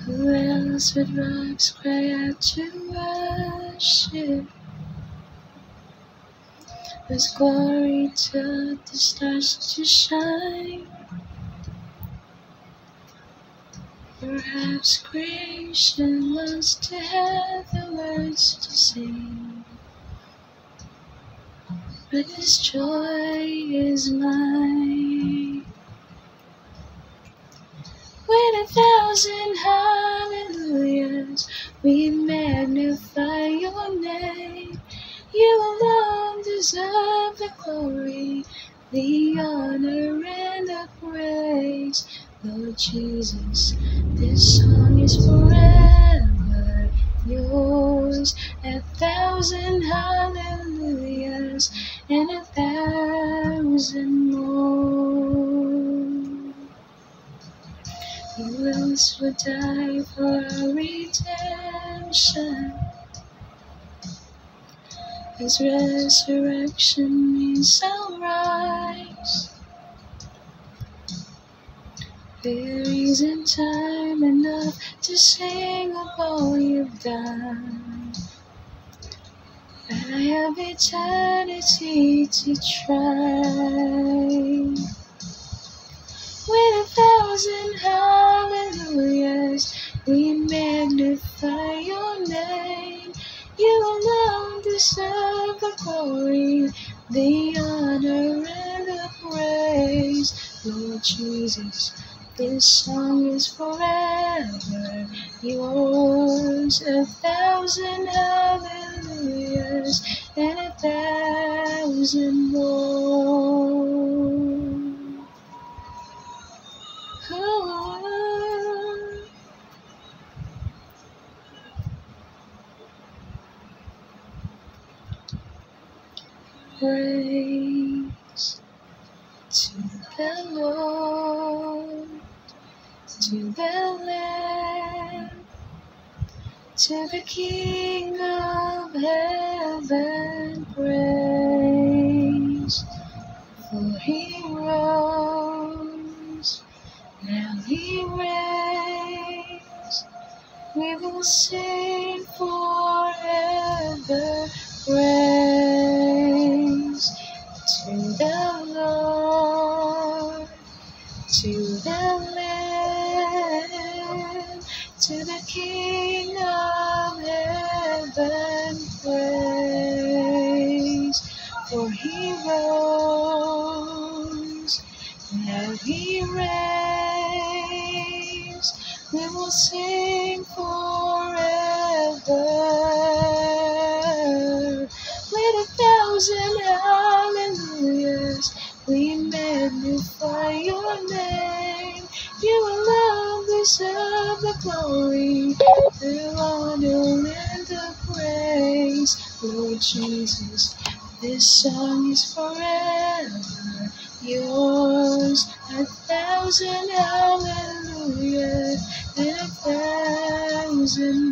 Who else would rocks cry out to worship? Whose glory taught the stars to shine? Perhaps creation longs to have the words to sing, but this joy is mine. With 1,000 hallelujahs, we magnify your name. You alone deserve the glory, the honor, and the praise. Lord Jesus, this song is forever yours. 1,000 hallelujahs and 1,000 more. Who else would die for our redemption? His resurrection means I'll rise. There isn't time enough to sing of all you've done, but I have eternity to try. With 1,000 hallelujahs, we magnify your name. You alone deserve the glory, the honor, and the praise. Lord Jesus, this song is forever yours. 1,000 hallelujahs and 1,000 more. Praise to the Lord, to the Lamb, to the King of heaven. Praise, for he rose, now he reigns. We will sing forever. Praise to the Lord, to the Lamb, to the King of heaven. Praise, for he rose, now he reigns. We will sing forever. With 1,000 hallelujahs, we magnify your name. You alone deserve the glory, the honor, and the praise. Lord Jesus, this song is forever yours. 1,000 hallelujahs and 1,000